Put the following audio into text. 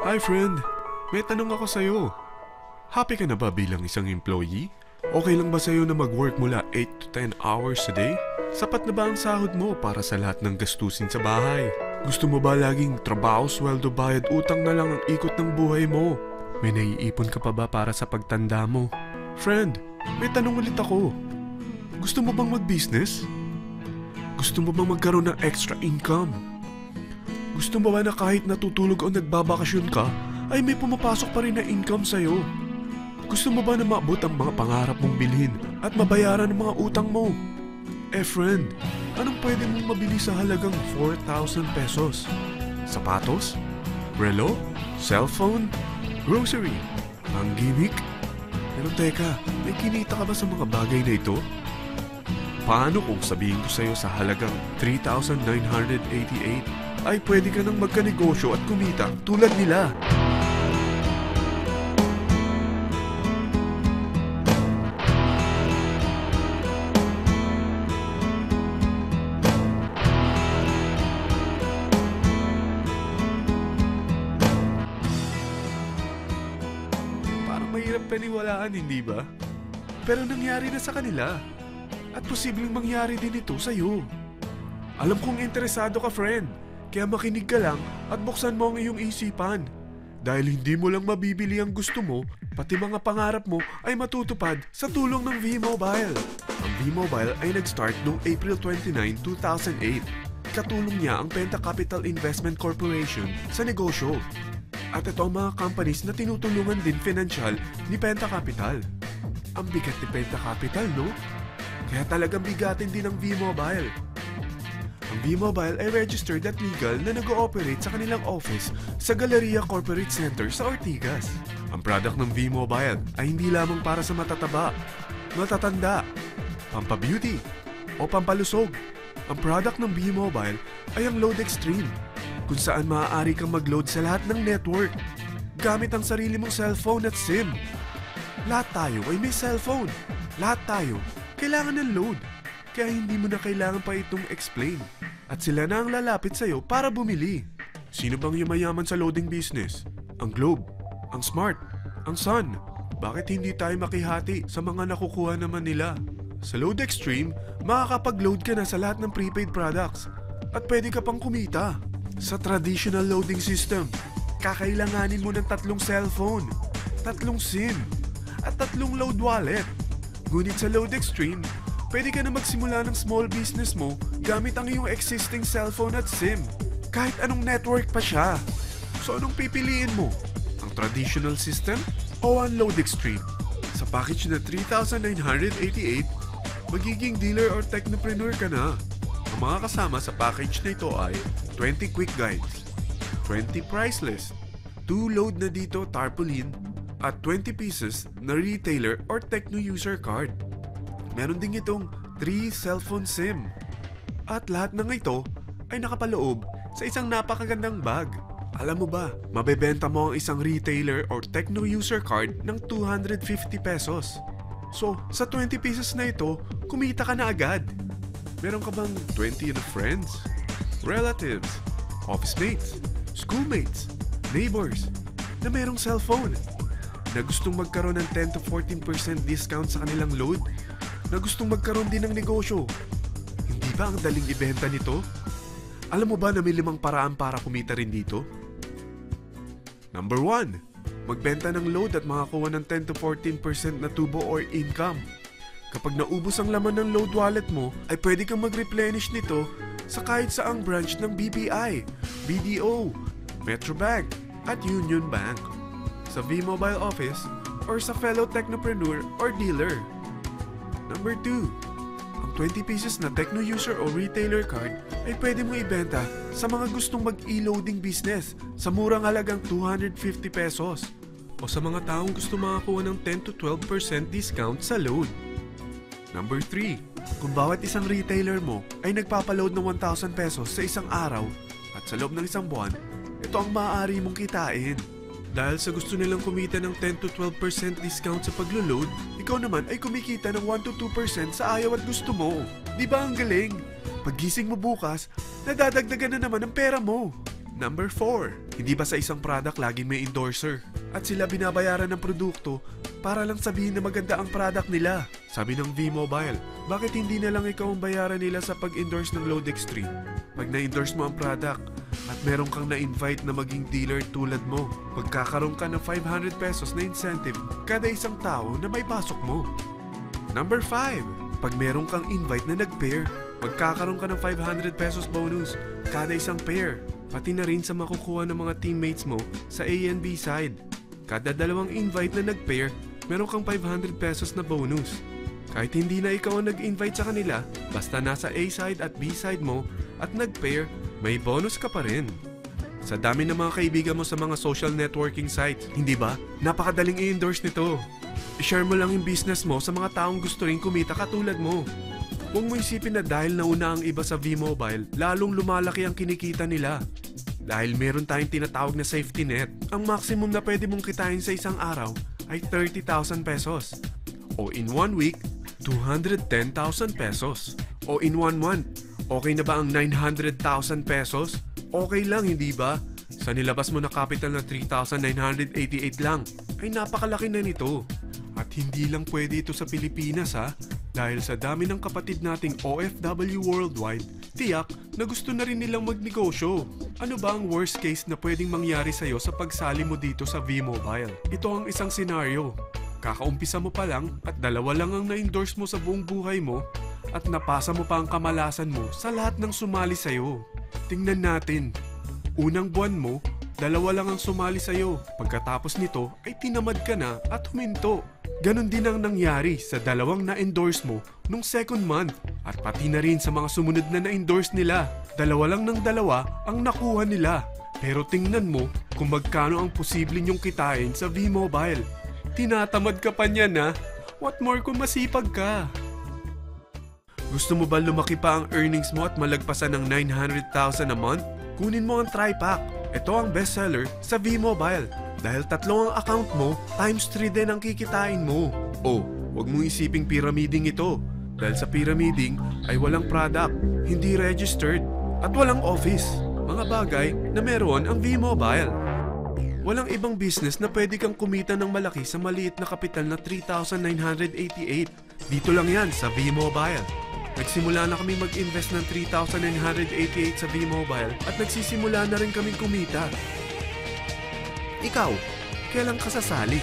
Hi friend, may tanong ako sa'yo. Happy ka na ba bilang isang employee? Okay lang ba sa'yo na mag-work mula 8 to 10 hours a day? Sapat na ba ang sahod mo para sa lahat ng gastusin sa bahay? Gusto mo ba laging trabaho, sweldo, bayad, utang na lang ang ikot ng buhay mo? May naiipon ka pa ba para sa pagtanda mo? Friend, may tanong ulit ako. Gusto mo bang mag-business? Gusto mo bang magkaroon ng extra income? Gusto mo ba na kahit natutulog o nagbabakasyon ka, ay may pumapasok pa rin na income sa'yo? Gusto mo ba na maabot ang mga pangarap mong bilhin at mabayaran ang mga utang mo? Friend, anong pwede mong mabili sa halagang 4,000 pesos? Sapatos? Relo? Cellphone? Grocery? Ang gimmick? Pero teka, may kinita ka ba sa mga bagay na ito? Paano kung sabihin ko sa'yo sa halagang 3,988 ay pwede ka nang magkanegosyo at kumita tulad nila? Parang mahirap paniwalaan, hindi ba? Pero nangyari na sa kanila. At posibleng mangyari din ito sa'yo. Alam kong interesado ka, friend. Kaya makinig ka lang at buksan mo ang iyong isipan. Dahil hindi mo lang mabibili ang gusto mo, pati mga pangarap mo ay matutupad sa tulong ng V-Mobile. Ang V-Mobile ay nag-start noong April 29, 2008. Katulong niya ang Penta Capital Investment Corporation sa negosyo. At ito ang mga companies na tinutulungan din financial ni Penta Capital. Ang bigat ni Penta Capital, no? Kaya talagang bigatin din ang V-Mobile. Ang V-Mobile ay registered at legal na nag-ooperate sa kanilang office sa Galleria Corporate Center sa Ortigas. Ang product ng V-Mobile ay hindi lamang para sa matataba, matatanda, pampabeauty, o pampalusog. Ang product ng V-Mobile ay ang Load Extreme, kung saan maaari kang mag-load sa lahat ng network gamit ang sarili mong cellphone at SIM. Lahat tayo ay may cellphone. Lahat tayo kailangan ng load, kaya hindi mo na kailangan pa itong explain. At sila na ang lalapit sa'yo para bumili. Sino bang yumayaman sa loading business? Ang Globe, ang Smart, ang Sun. Bakit hindi tayo makihati sa mga nakukuha naman nila? Sa Load Extreme, makakapag-load ka na sa lahat ng prepaid products at pwede ka pang kumita. Sa traditional loading system, kakailanganin mo ng 3 cellphone, 3 SIM, at 3 load wallet. Ngunit sa Load Extreme, pwede ka na magsimula ng small business mo gamit ang iyong existing cellphone at SIM. Kahit anong network pa siya. So anong pipiliin mo? Ang traditional system o ang Load Extreme? Sa package na 3,988, magiging dealer or technopreneur ka na. Ang mga kasama sa package na ito ay 20 quick guides, 20 price list, 2 load na dito tarpaulin, at 20 pieces na retailer or techno user card. Meron din itong 3 cellphone SIM. At lahat ng ito ay nakapaloob sa isang napakagandang bag. Alam mo ba, mabebenta mo ang isang retailer or techno user card ng 250 pesos. So, sa 20 pieces na ito, kumita ka na agad. Meron ka bang 20 na friends, relatives, office mates, schoolmates, neighbors na merong cellphone? Na gustong magkaroon ng 10 to 14% discount sa kanilang load? Na gustong magkaroon din ng negosyo? Hindi ba ang daling ibenta nito? Alam mo ba na may 5 paraan para kumita rin dito? Number 1. Magbenta ng load at makakuha ng 10 to 14% na tubo or income. Kapag naubos ang laman ng load wallet mo, ay pwede kang mag-replenish nito sa kahit saang branch ng BPI, BDO, Metrobank, at Union Bank, sa V-Mobile office, or sa fellow technopreneur or dealer. Number 2. Ang 20 pieces na techno user o retailer card ay pwede mo ibenta sa mga gustong mag-e-loading business sa murang halagang 250 pesos o sa mga taong gusto makakuha ng 10 to 12% discount sa load. Number 3. Kung bawat isang retailer mo ay nagpapaload ng 1,000 pesos sa isang araw at sa loob ng isang buwan, ito ang maaari mong kitain. Dahil sa gusto nilang kumita ng 10 to 12% discount sa paglo-load, ikaw naman ay kumikita ng 1 to 2% sa ayaw at gusto mo. Di ba ang galing? Paggising mo bukas, nadadagdagan na naman ang pera mo. Number 4, hindi ba sa isang product laging may endorser? At sila binabayaran ng produkto para lang sabihin na maganda ang product nila. Sabi ng V-Mobile, bakit hindi na lang ikaw ang bayaran nila sa pag-endorse ng Load Extreme? Pag na-endorse mo ang product at meron kang na-invite na maging dealer tulad mo, magkakaroon ka ng 500 pesos na incentive kada isang tao na may pasok mo. Number 5, pag meron kang invite na nag-pair, magkakaroon ka ng 500 pesos bonus kada isang pair. Pati na rin sa makukuha ng mga teammates mo sa A and B side. Kada dalawang invite na nag-pair, meron kang 500 pesos na bonus. Kahit hindi na ikaw ang nag-invite sa kanila, basta nasa A side at B side mo at nag-pair, may bonus ka pa rin. Sa dami ng mga kaibigan mo sa mga social networking sites, hindi ba? Napakadaling i-endorse nito. I-share mo lang yung business mo sa mga taong gusto rin kumita katulad mo. Huwag mo isipin na dahil nauna ang iba sa V-Mobile, lalong lumalaki ang kinikita nila. Dahil meron tayong tinatawag na safety net, ang maximum na pwede mong kitain sa isang araw ay 30,000 pesos. O in 1 week, 210,000 pesos. O in 1 month, okay na ba ang 900,000 pesos? Okay lang, hindi ba? Sa nilabas mo na capital na 3,988 lang, ay napakalaki na nito. At hindi lang pwede ito sa Pilipinas ha, dahil sa dami ng kapatid nating OFW worldwide, tiyak na gusto na rin nilang magnegosyo. Ano ba ang worst case na pwedeng mangyari sa'yo sa pagsali mo dito sa V-Mobile? Ito ang isang senaryo. Kakaumpisa mo pa lang at dalawa lang ang na-endorse mo sa buong buhay mo at napasa mo pa ang kamalasan mo sa lahat ng sumali sa'yo. Tingnan natin. Unang buwan mo, dalawa lang ang sumali sa'yo. Pagkatapos nito ay tinamad ka na at huminto. Ganon din ang nangyari sa dalawang na-endorse mo nung second month at pati na rin sa mga sumunod na na-endorse nila. Dalawa lang ng dalawa ang nakuha nila. Pero tingnan mo kung magkano ang posible nyong kitain sa V-Mobile. Tinatamad ka pa niyan ha? What more kung masipag ka? Gusto mo ba lumaki pa ang earnings mo at malagpasan ng 900,000 a month? Kunin mo ang TriPack. Ito ang bestseller sa V-Mobile. Dahil 3 ang account mo, times 3 din ang kikitain mo. Oh, wag mong isiping pyramiding ito. Dahil sa pyramiding ay walang product, hindi registered, at walang office. Mga bagay na meron ang V-Mobile. Walang ibang business na pwede kang kumita ng malaki sa maliit na kapital na 3,988. Dito lang yan sa V-Mobile. Nagsimula na kami mag-invest ng 3,988 sa V-Mobile at nagsisimula na rin kaming kumita. Ikaw, kailan ka sasali?